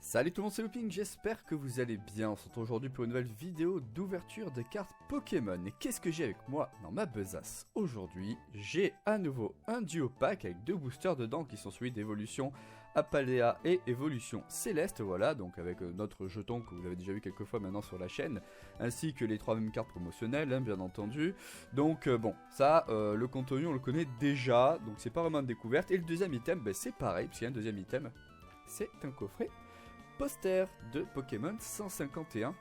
Salut tout le monde, c'est Looping, j'espère que vous allez bien. On se retrouve aujourd'hui pour une nouvelle vidéo d'ouverture des cartes Pokémon. Et qu'est-ce que j'ai avec moi dans ma besace? Aujourd'hui, j'ai à nouveau un duo pack avec deux boosters dedans qui sont celui d'évolution Apaldea et évolution Céleste. Voilà, donc avec notre jeton que vous avez déjà vu quelques fois maintenant sur la chaîne, ainsi que les trois mêmes cartes promotionnelles, hein, bien entendu. Donc bon, ça, le contenu on le connaît déjà, donc c'est pas vraiment une découverte. Et le deuxième item, ben, c'est pareil, puisqu'il y a un deuxième item, c'est un coffret poster de Pokémon 151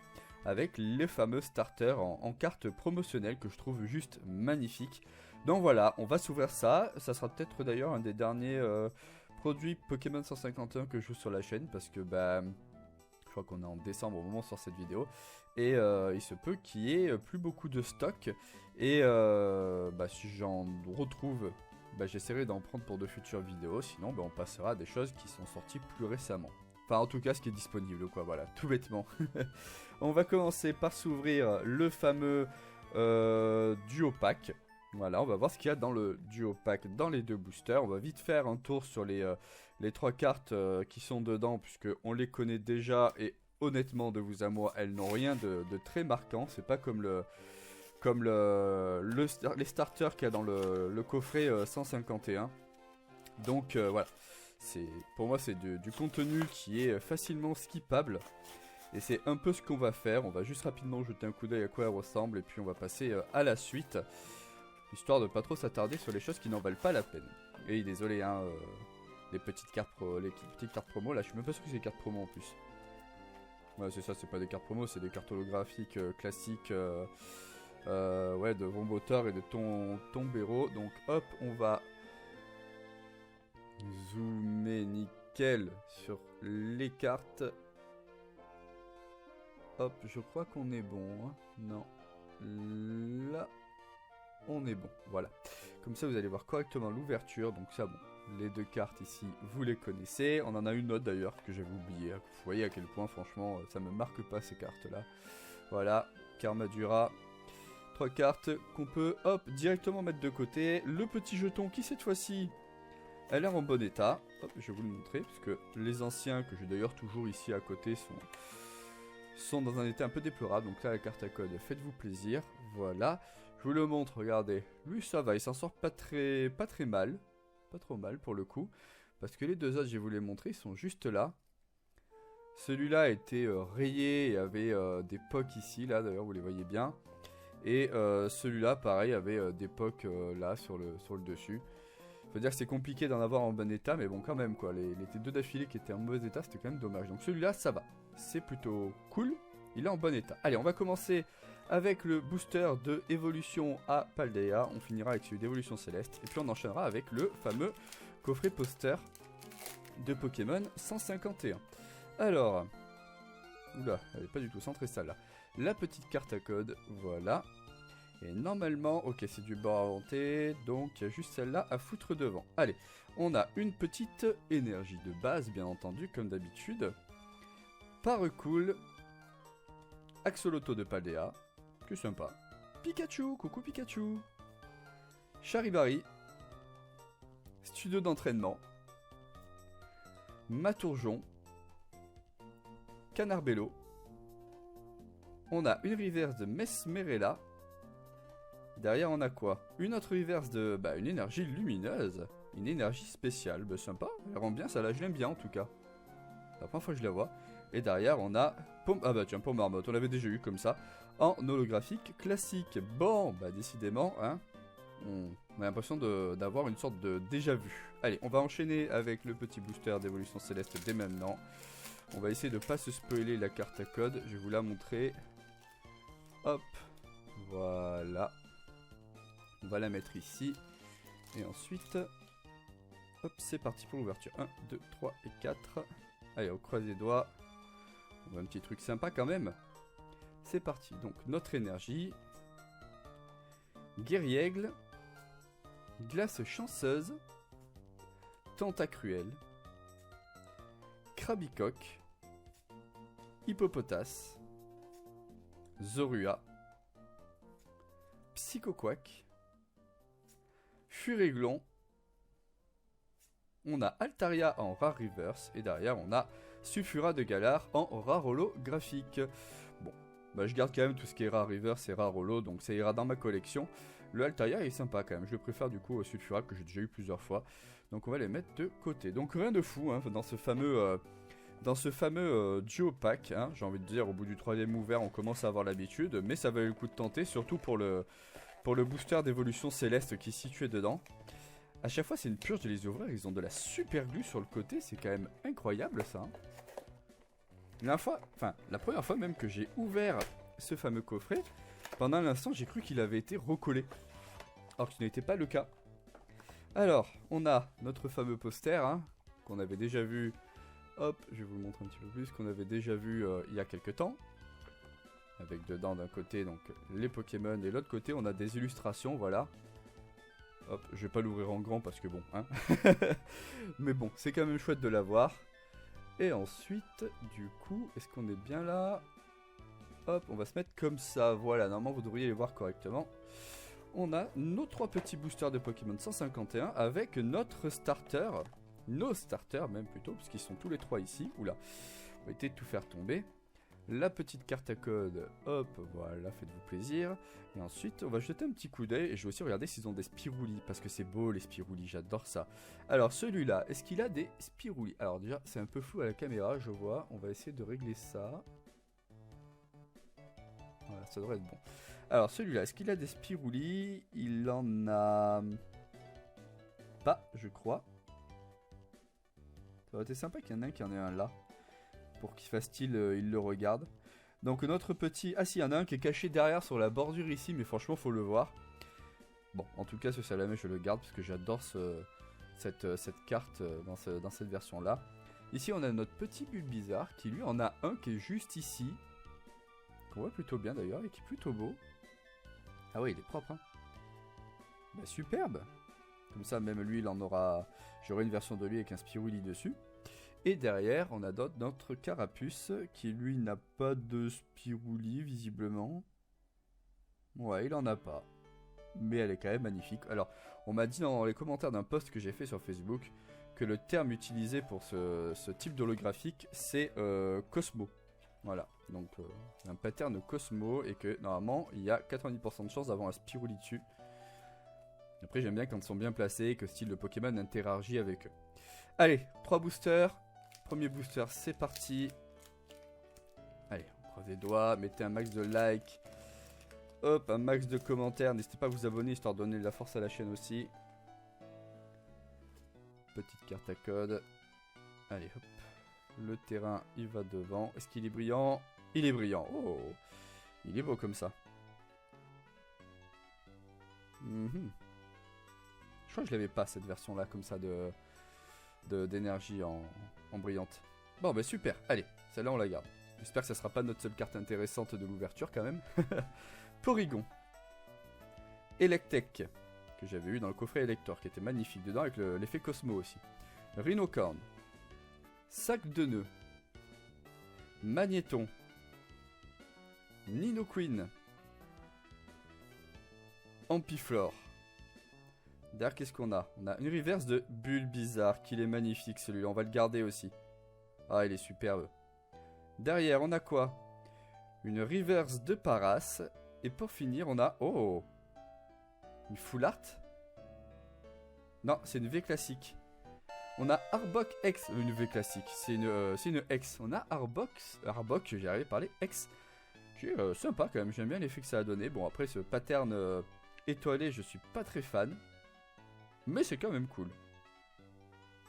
avec les fameux starters en carte promotionnelle que je trouve juste magnifique. Donc voilà, on va s'ouvrir ça. Ça sera peut-être d'ailleurs un des derniers produits Pokémon 151 que je joue sur la chaîne parce que bah, je crois qu'on est en décembre au moment où sort cette vidéo et il se peut qu'il y ait plus beaucoup de stock et bah, si j'en retrouve, bah, j'essaierai d'en prendre pour de futures vidéos. Sinon bah, on passera à des choses qui sont sorties plus récemment. Enfin, en tout cas, ce qui est disponible, quoi, voilà, tout bêtement. On va commencer par s'ouvrir le fameux duo pack. Voilà, on va voir ce qu'il y a dans le duo pack, dans les deux boosters. On va vite faire un tour sur les trois cartes qui sont dedans, puisque on les connaît déjà, et honnêtement, de vous à moi, elles n'ont rien de très marquant. C'est pas comme les starters qu'il y a dans le coffret 151. Donc, voilà. Pour moi c'est du contenu qui est facilement skippable. Et c'est un peu ce qu'on va faire. On va juste rapidement jeter un coup d'œil à quoi elle ressemble. Et puis on va passer à la suite. Histoire de pas trop s'attarder sur les choses qui n'en valent pas la peine. Et désolé hein, les petites cartes promo. Là je suis même pas sûr que c'est des cartes promo en plus. Ouais c'est ça, c'est pas des cartes promo, c'est des cartes holographiques classiques. Ouais, de Vomboteur et de Tombero. Donc hop, on va zoomer nickel sur les cartes. Hop, je crois qu'on est bon. Hein. Non. Là, on est bon. Voilà. Comme ça, vous allez voir correctement l'ouverture. Donc ça, bon. Les deux cartes ici, vous les connaissez. On en a une autre d'ailleurs que j'avais oubliée. Vous voyez à quel point, franchement, ça me marque pas ces cartes-là. Voilà. Karmadura. Trois cartes qu'on peut, hop, directement mettre de côté. Le petit jeton qui, cette fois-ci... elle a l'air en bon état. Hop, je vais vous le montrer, parce que les anciens, que j'ai d'ailleurs toujours ici à côté, sont dans un état un peu déplorable. Donc là, la carte à code, faites-vous plaisir. Voilà. Je vous le montre, regardez. Lui, ça va, il s'en sort pas très mal. Pas trop mal, pour le coup. Parce que les deux autres, je vais vous les montrer, ils sont juste là. Celui-là a été rayé et avait des pocs ici, là, d'ailleurs, vous les voyez bien. Et celui-là, pareil, avait des pocs là, sur le dessus. Faut dire que c'est compliqué d'en avoir en bon état, mais bon quand même quoi, les deux d'affilée qui étaient en mauvais état, c'était quand même dommage. Donc celui-là, ça va, c'est plutôt cool, il est en bon état. Allez, on va commencer avec le booster de évolution à Paldea, on finira avec celui d'évolution Céleste, et puis on enchaînera avec le fameux coffret poster de Pokémon 151. Alors, oula, elle est pas du tout centrée ça là. La petite carte à code, voilà. Et normalement, ok, c'est du bord inventé, donc il y a juste celle-là à foutre devant. Allez, on a une petite énergie de base, bien entendu, comme d'habitude. Paracool, Axoloto de Paldea, que sympa. Pikachu, coucou Pikachu. Charibari, studio d'entraînement. Maturjon, Canarbello. On a une reverse de Mesmerella. Derrière on a quoi? Une autre reverse de... bah une énergie lumineuse. Une énergie spéciale. Bah sympa, elle rend bien ça là, je l'aime bien en tout cas. C'est la première fois que je la vois. Et derrière on a... ah bah tiens, Pomme Marmotte, on l'avait déjà eu comme ça. En holographique classique. Bon, bah décidément, hein. On a l'impression d'avoir une sorte de déjà vu. Allez, on va enchaîner avec le petit booster d'évolution Céleste dès maintenant. On va essayer de pas se spoiler la carte à code. Je vais vous la montrer. Hop. Voilà. On va la mettre ici. Et ensuite, hop, c'est parti pour l'ouverture. 1, 2, 3 et 4. Allez, on croise les doigts. On voit un petit truc sympa quand même. C'est parti. Donc, notre énergie. Guerriègle. Glace chanceuse. Tentacruel. Krabicoque. Hippopotas. Zorua. Psychoquack. Furéglon. On a Altaria en rare reverse. Et derrière on a Sulfurat de Galar en rare holographique. Bon, bah je garde quand même tout ce qui est rare reverse et rare holo, donc ça ira dans ma collection. Le Altaïa est sympa quand même, je le préfère du coup au Sulfurat que j'ai déjà eu plusieurs fois. Donc on va les mettre de côté. Donc rien de fou hein, dans ce fameux duo pack, hein, j'ai envie de dire, au bout du 3ème ouvert, on commence à avoir l'habitude, mais ça valait le coup de tenter, surtout pour le booster d'évolution céleste qui est situé dedans. A chaque fois, c'est une purge de les ouvrir, ils ont de la super glue sur le côté, c'est quand même incroyable ça. Hein. La première fois même que j'ai ouvert ce fameux coffret, pendant l'instant, j'ai cru qu'il avait été recollé, alors que ce n'était pas le cas. Alors, on a notre fameux poster, hein, qu'on avait déjà vu. Hop, je vais vous le montrer un petit peu plus, qu'on avait déjà vu il y a quelques temps. Avec dedans d'un côté donc les Pokémon et de l'autre côté on a des illustrations, voilà. Hop, je vais pas l'ouvrir en grand parce que bon, hein. Mais bon, c'est quand même chouette de l'avoir. Et ensuite, du coup, est-ce qu'on est bien là? Hop, on va se mettre comme ça, voilà, normalement vous devriez les voir correctement. On a nos 3 petits boosters de Pokémon 151 avec notre starter. Nos starters même plutôt, parce qu'ils sont tous les 3 ici. Oula, on va essayer de tout faire tomber. La petite carte à code, hop, voilà, faites-vous plaisir. Et ensuite, on va jeter un petit coup d'œil. Et je vais aussi regarder s'ils ont des spiroulis, parce que c'est beau les spiroulis, j'adore ça. Alors celui-là, est-ce qu'il a des spiroulis? Alors déjà, c'est un peu flou à la caméra, je vois. On va essayer de régler ça. Voilà, ça devrait être bon. Alors celui-là, est-ce qu'il a des spiroulis? Il en a pas, je crois. Ça aurait été sympa qu'il y en ait un qui en ait un là. Pour qu'il fasse style, il le regarde. Donc notre petit... Ah si, il y en a un qui est caché derrière sur la bordure ici, mais franchement, faut le voir. Bon, en tout cas, ce Salamé, je le garde parce que j'adore cette carte dans cette version-là. Ici, on a notre petit Bulbizarre qui, lui, en a un qui est juste ici. Qu'on voit plutôt bien d'ailleurs et qui est plutôt beau. Ah ouais, il est propre, hein. Bah, superbe. Comme ça, même lui, il en aura... J'aurai une version de lui avec un Spirouli dessus. Et derrière, on a notre Carapuce qui lui n'a pas de spirouli visiblement. Ouais, il en a pas. Mais elle est quand même magnifique. Alors, on m'a dit dans les commentaires d'un post que j'ai fait sur Facebook que le terme utilisé pour ce type d'holographique, c'est Cosmo. Voilà, donc un pattern Cosmo et que normalement, il y a 90% de chance d'avoir un spirouli dessus. Après, j'aime bien quand ils sont bien placés et que style de Pokémon interagit avec eux. Allez, 3 boosters. Premier booster, c'est parti. Allez, on croise les doigts, mettez un max de likes. Hop, un max de commentaires. N'hésitez pas à vous abonner histoire de donner de la force à la chaîne aussi. Petite carte à code. Allez, hop. Le terrain, il va devant. Est-ce qu'il est brillant? Il est brillant. Oh, il est beau comme ça. Je crois que je l'avais pas cette version-là comme ça d'énergie en brillante. Bon bah super, allez, celle-là on la garde. J'espère que ça sera pas notre seule carte intéressante de l'ouverture quand même. Porygon. Electek, que j'avais eu dans le coffret Elector, qui était magnifique dedans avec l'effet Cosmo aussi. Rhinocorn. Sac de nœuds. Magnéton. Nidoqueen. Ampiflore. Derrière, qu'est-ce qu'on a? On a une reverse de Bulbizarre, qu'il est magnifique celui-là, on va le garder aussi. Ah, il est superbe. Derrière, on a quoi? Une reverse de Paras. Et pour finir, on a... Oh! Une full art? Non, c'est une V classique. On a Arbok X, une V classique, c'est une X. On a Arbok, j'y arrive à parler, X, qui est sympa quand même, j'aime bien l'effet que ça a donné. Bon, après ce pattern étoilé, je suis pas très fan. Mais c'est quand même cool.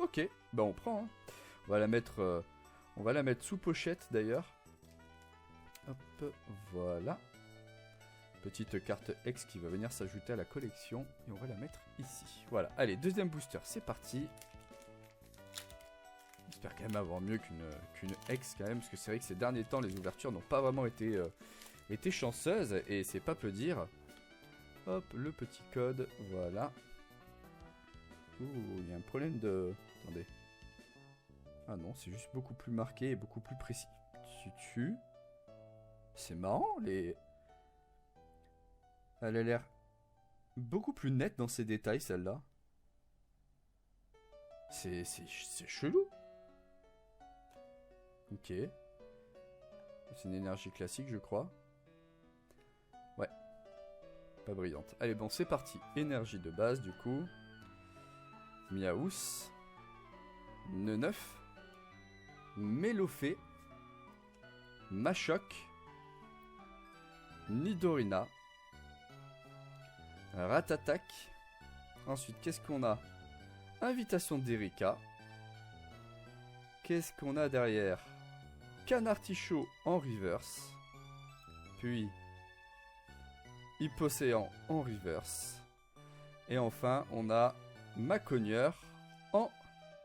Ok, bah on prend. Hein. On va la mettre sous pochette d'ailleurs. Hop, voilà. Petite carte X qui va venir s'ajouter à la collection. Et on va la mettre ici. Voilà, allez, deuxième booster, c'est parti. J'espère quand même avoir mieux qu'une X quand même. Parce que c'est vrai que ces derniers temps, les ouvertures n'ont pas vraiment été chanceuses. Et c'est pas peu dire. Hop, le petit code, voilà. Ouh, il y a un problème de... Attendez. Ah non, c'est juste beaucoup plus marqué et beaucoup plus précis. Dessus. C'est marrant, les... Elle a l'air beaucoup plus nette dans ses détails, celle-là. C'est chelou. Ok. C'est une énergie classique, je crois. Ouais. Pas brillante. Allez, bon, c'est parti. Énergie de base, du coup. Miaous. Neneuf. Mélofée. Machoc. Nidorina. Ratatak. Ensuite, qu'est-ce qu'on a? Invitation d'Erika. Qu'est-ce qu'on a derrière? Canartichaud en reverse. Puis Hippocéan en reverse. Et enfin, on a Maconieur en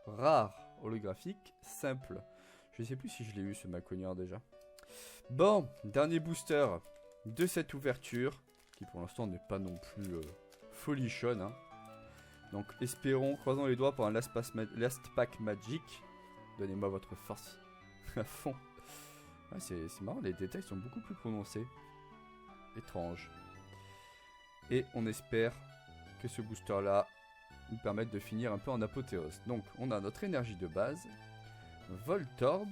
rare holographique simple. Je sais plus si je l'ai eu ce Maconieur déjà. Bon, dernier booster de cette ouverture, qui pour l'instant n'est pas non plus folichonne. Hein. Donc espérons, croisons les doigts pour un last pack magic. Donnez-moi votre force à fond. Ah, c'est marrant, les détails sont beaucoup plus prononcés. Étrange. Et on espère que ce booster là nous permette de finir un peu en apothéose. Donc on a notre énergie de base. Voltorb.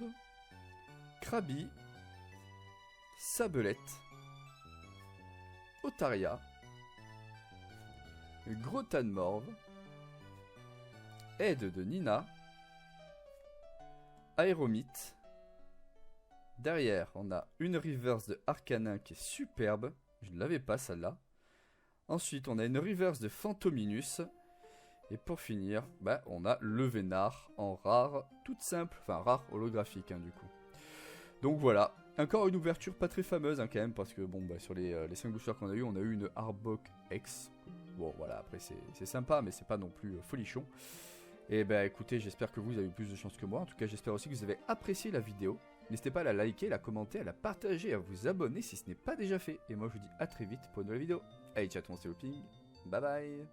Krabi. Sabelette. Otaria. Grotanmorve. Aide de Nina. Aéromite. Derrière, on a une reverse de Arcanin qui est superbe. Je ne l'avais pas celle-là. Ensuite, on a une reverse de Phantominus. Et pour finir, bah, on a le Vénard en rare, toute simple. Enfin, rare holographique, hein, du coup. Donc voilà. Encore une ouverture pas très fameuse, hein, quand même. Parce que, bon, bah, sur les 5 boosters qu'on a eu, on a eu une Arbok X. Bon, voilà, après, c'est sympa, mais c'est pas non plus folichon. Et bah, écoutez, j'espère que vous avez eu plus de chance que moi. En tout cas, j'espère aussi que vous avez apprécié la vidéo. N'hésitez pas à la liker, à la commenter, à la partager, à vous abonner si ce n'est pas déjà fait. Et moi je vous dis à très vite pour une nouvelle vidéo. Allez, ciao tout le monde, c'est Looping. Bye bye.